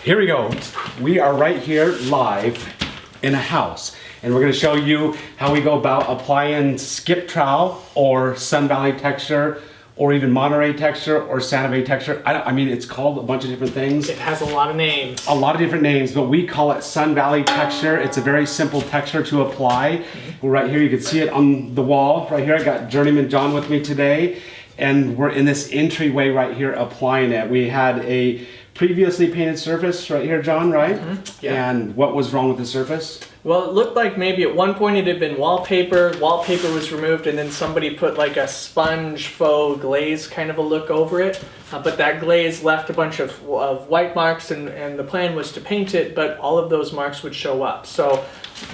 Here we go. We are right here live in a house, and we're going to show you how we go about applying skip trowel or Sun Valley texture, or even Monterey texture or Santa Fe texture. I mean, it's called a bunch of different things. It has a lot of names. A lot of different names, but we call it Sun Valley texture. It's a very simple texture to apply. Right here, you can see it on the wall. Right here, I got Journeyman John with me today, and we're in this entryway right here applying it. We had a previously painted surface right here, John, right? Mm-hmm. Yeah. And what was wrong with the surface? Well, it looked like maybe at one point it had been wallpaper. Wallpaper was removed, and then somebody put like a sponge faux glaze kind of a look over it. But that glaze left a bunch of white marks, and the plan was to paint it, but all of those marks would show up. So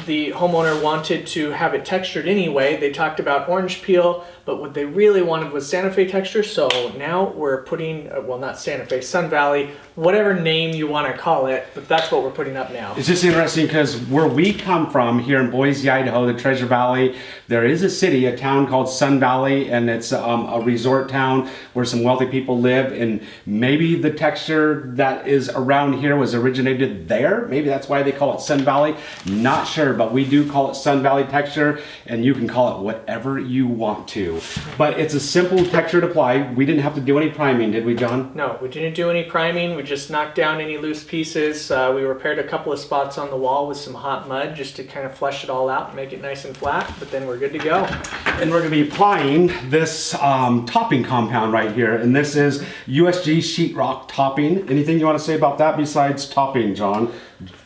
the homeowner wanted to have it textured anyway. They talked about orange peel, but what they really wanted was Santa Fe texture. So now we're putting, well, not Santa Fe, Sun Valley, whatever name you want to call it, but that's what we're putting up now. It's just interesting because where we come from here in Boise, Idaho, the Treasure Valley, there is a city, a town called Sun Valley, and it's a resort town where some wealthy people live, and maybe the texture that is around here was originated there. Maybe that's why they call it Sun Valley. Not sure, but we do call it Sun Valley texture, and you can call it whatever you want to. But it's a simple texture to apply. We didn't have to do any priming, did we, John? No, we didn't do any priming. We just knocked down any loose pieces. We repaired a couple of spots on the wall with some hot mud just to kind of flush it all out and make it nice and flat, but then we're good to go. And we're going to be applying this topping compound right here, and this is USG sheetrock topping. Anything you want to say about that besides topping, John?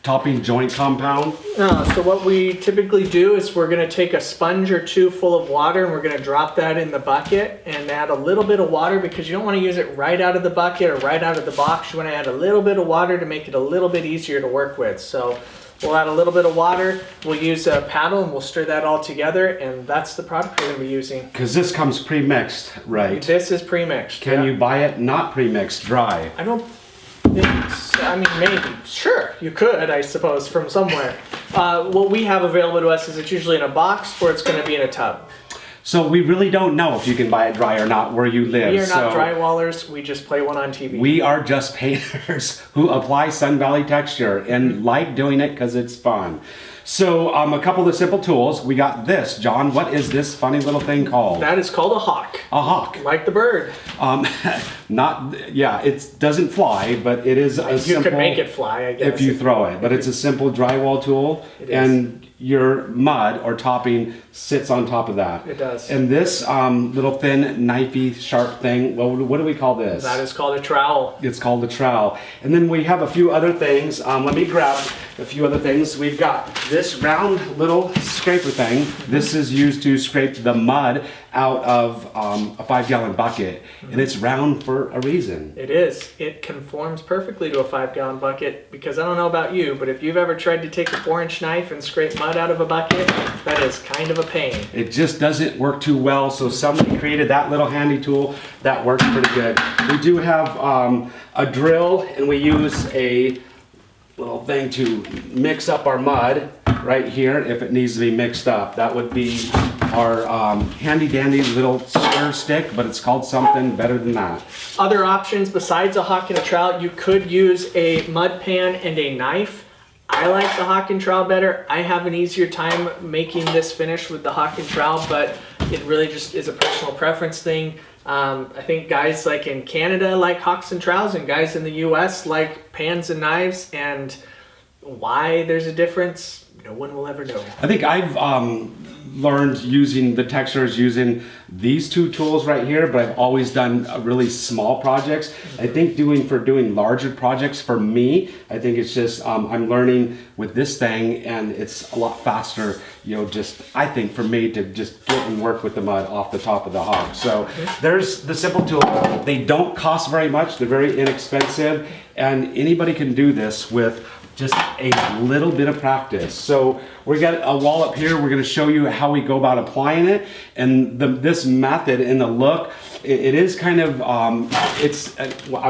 Topping joint compound? So what we typically do is we're going to take a sponge or two full of water, and we're going to drop that in the bucket and add a little bit of water, because you don't want to use it right out of the bucket or right out of the box. You want to add a little bit of water to make it a little bit easier to work with. So we'll add a little bit of water, we'll use a paddle, and we'll stir that all together, and that's the product we're going to be using. Because this comes pre-mixed, right? This is pre-mixed. Can you buy it not pre-mixed, dry? I don't think so. I mean, maybe. Sure, you could, I suppose, from somewhere. What we have available to us is it's usually in a box or it's going to be in a tub. So we really don't know if you can buy it dry or not where you live. We are not drywallers, we just play one on TV. We are just painters who apply Sun Valley texture and like doing it because it's fun. So a couple of the simple tools. We got this, John. What is this funny little thing called? That is called a hawk. A hawk. Like the bird. It doesn't fly, but it is a simple... You could make it fly, I guess. If you throw it. But it's a simple drywall tool. It is. And your mud or topping sits on top of that. It does. And this little thin, knifey, sharp thing, what do we call this? That is called a trowel. It's called a trowel. And then we have a few other things. Let me grab a few other things. We've got this round little scraper thing. This is used to scrape the mud out of a 5-gallon bucket. And it's round for a reason. It is. It conforms perfectly to a 5-gallon bucket, because I don't know about you, but if you've ever tried to take a 4-inch knife and scrape mud out of a bucket, that is kind of a pain. It just doesn't work too well, so somebody created that little handy tool that works pretty good. We do have a drill, and we use a little thing to mix up our mud right here if it needs to be mixed up. That would be our handy dandy little stir stick, but it's called something better than that. Other options besides a hawk and a trowel, you could use a mud pan and a knife. I like the hawk and trowel better. I have an easier time making this finish with the hawk and trowel, but it really just is a personal preference thing. I think guys like in Canada like hawks and trowels, and guys in the US like pans and knives, and why there's a difference, no one will ever know. I think I've learned using the textures using these two tools right here, but I've always done really small projects. I think for doing larger projects for me, I think it's just I'm learning with this thing, and it's a lot faster, I think for me to just get and work with the mud off the top of the hog. So there's the simple tool. They don't cost very much, they're very inexpensive, and anybody can do this with just a little bit of practice. So we got a wall up here. We're going to show you how we go about applying it, and this method and the look. It is kind of I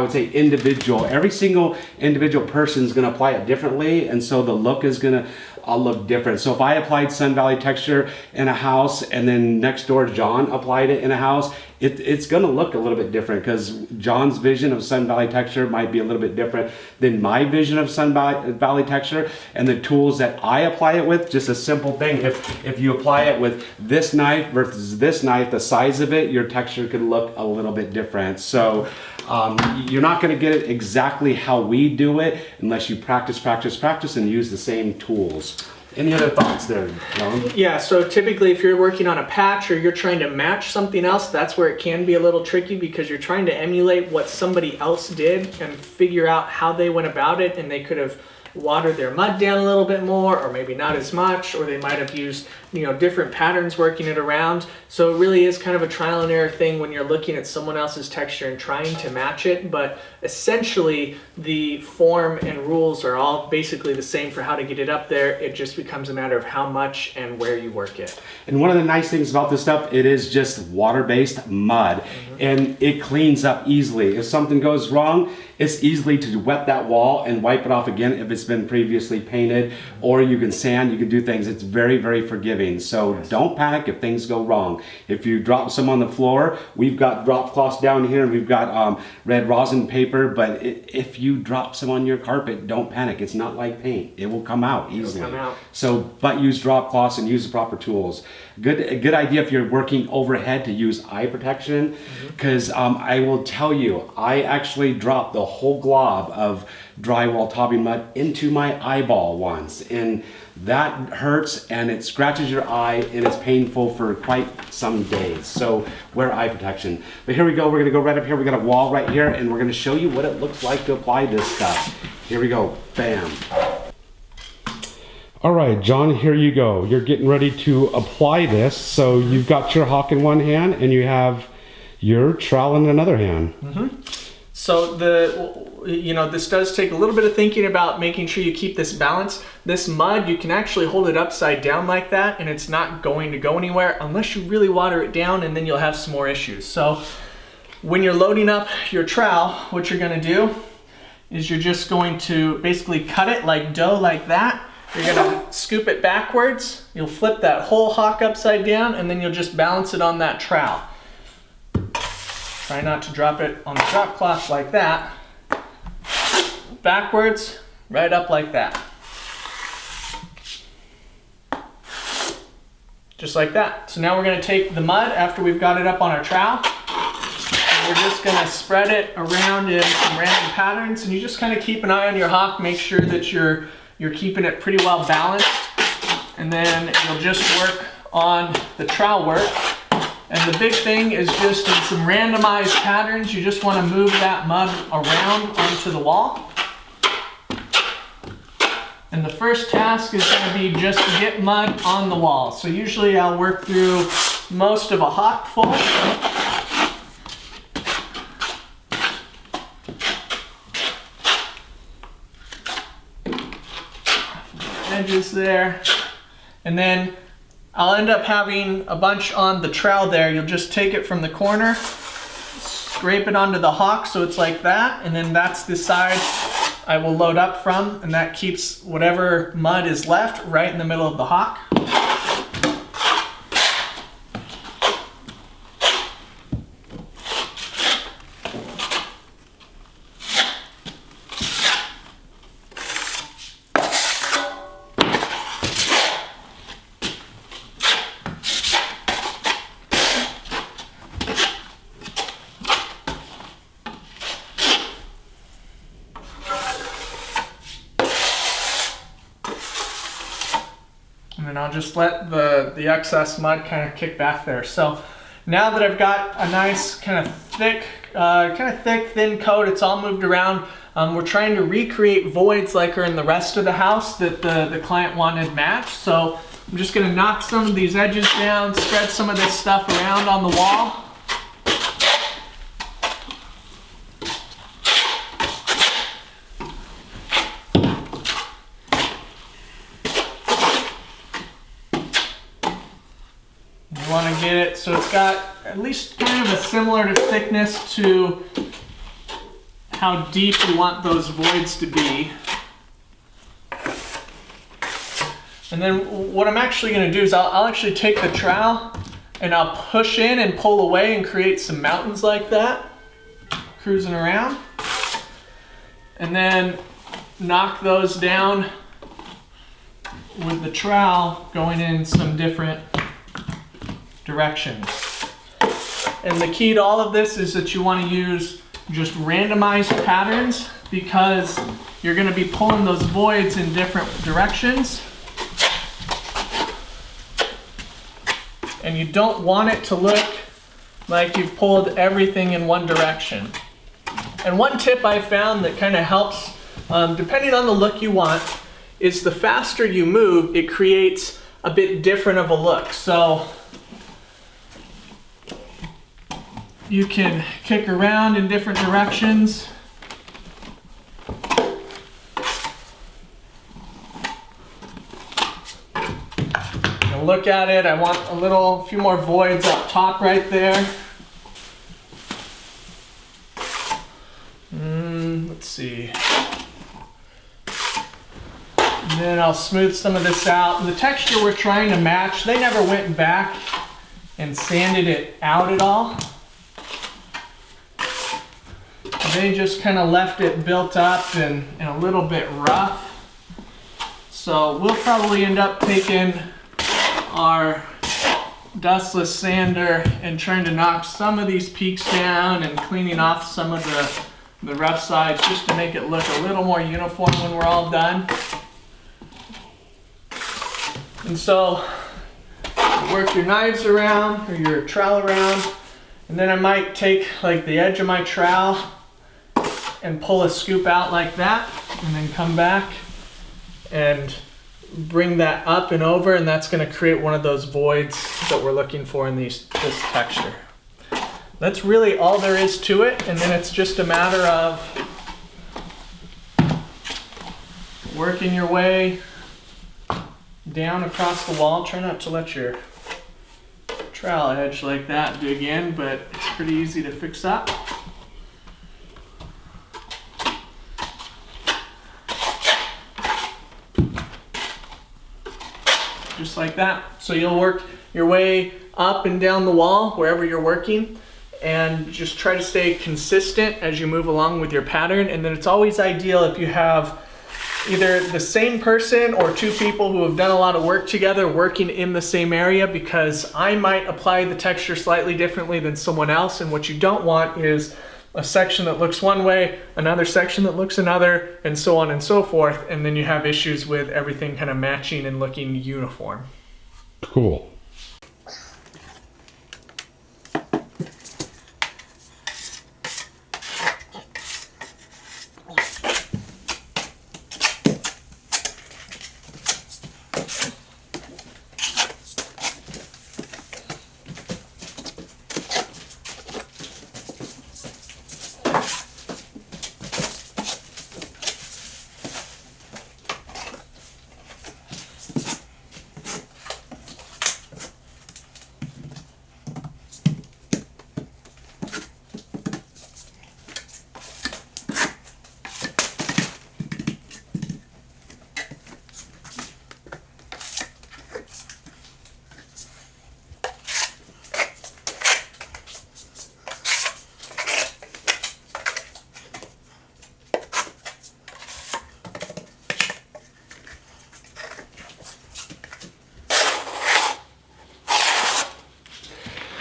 would say individual. Every single individual person is going to apply it differently, and so the look is going to look different. So if I applied Sun Valley texture in a house and then next door John applied it in a house, it's going to look a little bit different because John's vision of Sun Valley texture might be a little bit different than my vision of Sun Valley texture. And the tools that I apply it with, just a simple thing. If you apply it with this knife versus this knife, the size of it, your texture could look a little bit different. So you're not going to get it exactly how we do it unless you practice and use the same tools. Any other thoughts there, John? Yeah, so typically if you're working on a patch or you're trying to match something else, that's where it can be a little tricky because you're trying to emulate what somebody else did and figure out how they went about it, and they could have watered their mud down a little bit more, or maybe not as much, or they might have used, you know, different patterns working it around. So it really is kind of a trial and error thing when you're looking at someone else's texture and trying to match it. But essentially the form and rules are all basically the same for how to get it up there. It just becomes a matter of how much and where you work it. And one of the nice things about this stuff, it is just water-based mud, and it cleans up easily. If something goes wrong, it's easily to wet that wall and wipe it off again if it's been previously painted, or you can sand, you can do things. It's very, very forgiving. So don't panic if things go wrong. If you drop some on the floor, we've got drop cloths down here, and we've got red rosin paper, but if you drop some on your carpet, don't panic. It's not like paint. It will come out easily. It'll come out. So, but use drop cloths and use the proper tools. A good idea if you're working overhead to use eye protection, because I will tell you, I actually dropped the whole glob of drywall topping mud into my eyeball once, and that hurts and it scratches your eye and it's painful for quite some days. So wear eye protection. But here we go, we're gonna go right up here. We got a wall right here, and we're gonna show you what it looks like to apply this stuff. Here we go, bam. All right, John, here you go. You're getting ready to apply this. So you've got your hawk in one hand and you have your trowel in another hand. So this does take a little bit of thinking about making sure you keep this balance. This mud, you can actually hold it upside down like that and it's not going to go anywhere unless you really water it down, and then you'll have some more issues. So when you're loading up your trowel, what you're gonna do is you're just going to basically cut it like dough like that. You're gonna scoop it backwards. You'll flip that whole hawk upside down, and then you'll just balance it on that trowel. Try not to drop it on the drop cloth like that. Backwards, right up like that. Just like that. So now we're gonna take the mud after we've got it up on our trowel, and we're just gonna spread it around in some random patterns, and you just kind of keep an eye on your hawk, make sure that you're keeping it pretty well balanced, and then you'll just work on the trowel work. And the big thing is just in some randomized patterns, you just want to move that mud around onto the wall. And the first task is going to be just to get mud on the wall. So usually I'll work through most of a hawk full. Edges there, and then I'll end up having a bunch on the trowel there. You'll just take it from the corner, scrape it onto the hawk so it's like that, and then that's the side I will load up from, and that keeps whatever mud is left right in the middle of the hawk. And then I'll just let the excess mud kind of kick back there. So now that I've got a nice kind of thick, thin coat, it's all moved around. We're trying to recreate voids like are in the rest of the house that the client wanted matched. So I'm just gonna knock some of these edges down, spread some of this stuff around on the wall. You want to get it so it's got at least kind of a similar thickness to how deep you want those voids to be. And then what I'm actually gonna do is I'll actually take the trowel and I'll push in and pull away and create some mountains like that, cruising around. And then knock those down with the trowel going in some different directions. And the key to all of this is that you want to use just randomized patterns because you're going to be pulling those voids in different directions. And you don't want it to look like you've pulled everything in one direction. And one tip I found that kind of helps, depending on the look you want, is the faster you move, it creates a bit different of a look. So you can kick around in different directions. And look at it, I want a few more voids up top right there. Let's see. And then I'll smooth some of this out. The texture we're trying to match, they never went back and sanded it out at all. They just kind of left it built up and a little bit rough. So we'll probably end up taking our dustless sander and trying to knock some of these peaks down and cleaning off some of the rough sides just to make it look a little more uniform when we're all done. And so work your knives around or your trowel around, and then I might take like the edge of my trowel and pull a scoop out like that, and then come back and bring that up and over, and that's going to create one of those voids that we're looking for in this texture. That's really all there is to it, and then it's just a matter of working your way down across the wall. Try not to let your trowel edge like that dig in, but it's pretty easy to fix up. Just like that. So you'll work your way up and down the wall wherever you're working, and just try to stay consistent as you move along with your pattern. And then it's always ideal if you have either the same person or two people who have done a lot of work together working in the same area, because I might apply the texture slightly differently than someone else, and what you don't want is a section that looks one way, another section that looks another, and so on and so forth, and then you have issues with everything kind of matching and looking uniform. Cool.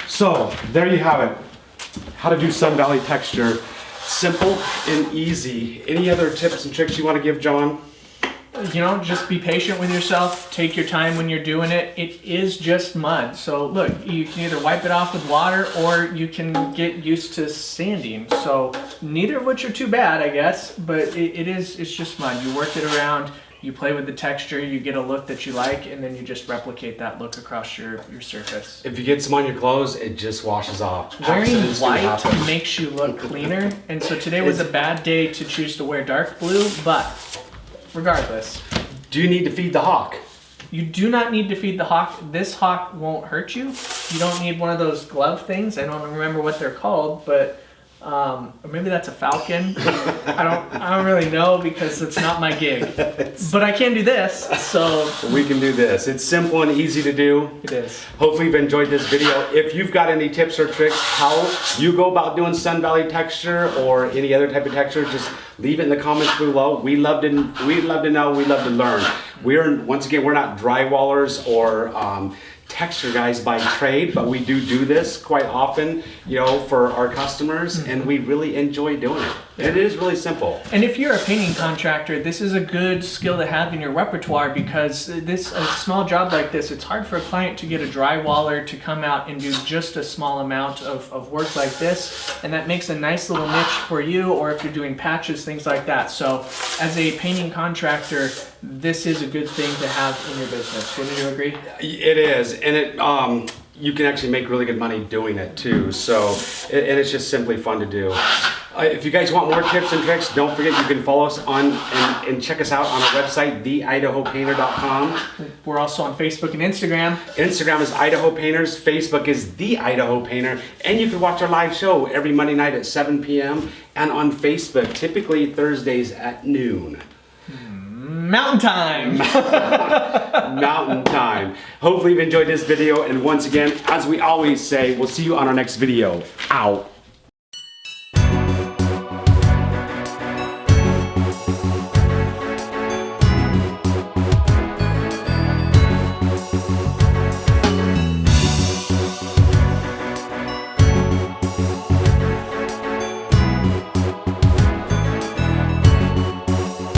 So there you have it. How to do Sun Valley texture. Simple and easy. Any other tips and tricks you want to give, John? You know, just be patient with yourself. Take your time when you're doing it. It is just mud. So look, you can either wipe it off with water or you can get used to sanding. So neither of which are too bad, I guess, but it's just mud. You work it around, you play with the texture, you get a look that you like, and then you just replicate that look across your surface. If you get some on your clothes, it just washes off. Wearing Accidents do white happen. makes you look cleaner, and so today was a bad day to choose to wear dark blue, but regardless. Do you need to feed the hawk? You do not need to feed the hawk. This hawk won't hurt you. You don't need one of those glove things. I don't remember what they're called, but Or maybe that's a falcon. I don't really know because it's not my gig. But I can do this, so. We can do this. It's simple and easy to do. It is. Hopefully you've enjoyed this video. If you've got any tips or tricks how you go about doing Sun Valley texture or any other type of texture, just leave it in the comments below. We love to know, we love to learn. Once again, we're not drywallers or texture guys by trade, but we do this quite often, for our customers, and we really enjoy doing it. It is really simple. And if you're a painting contractor, this is a good skill to have in your repertoire, because a small job like this, it's hard for a client to get a drywaller to come out and do just a small amount of work like this, and that makes a nice little niche for you, or if you're doing patches, things like that. So as a painting contractor, this is a good thing to have in your business. Wouldn't you agree? It is, and you can actually make really good money doing it too. So, and it's just simply fun to do. If you guys want more tips and tricks, don't forget you can follow us on and check us out on our website, theidahopainter.com. We're also on Facebook and Instagram. Instagram is Idaho Painters, Facebook is The Idaho Painter, and you can watch our live show every Monday night at 7 p.m. and on Facebook, typically Thursdays at noon. Mountain time! Mountain time. Hopefully you've enjoyed this video, and once again, as we always say, we'll see you on our next video. Out.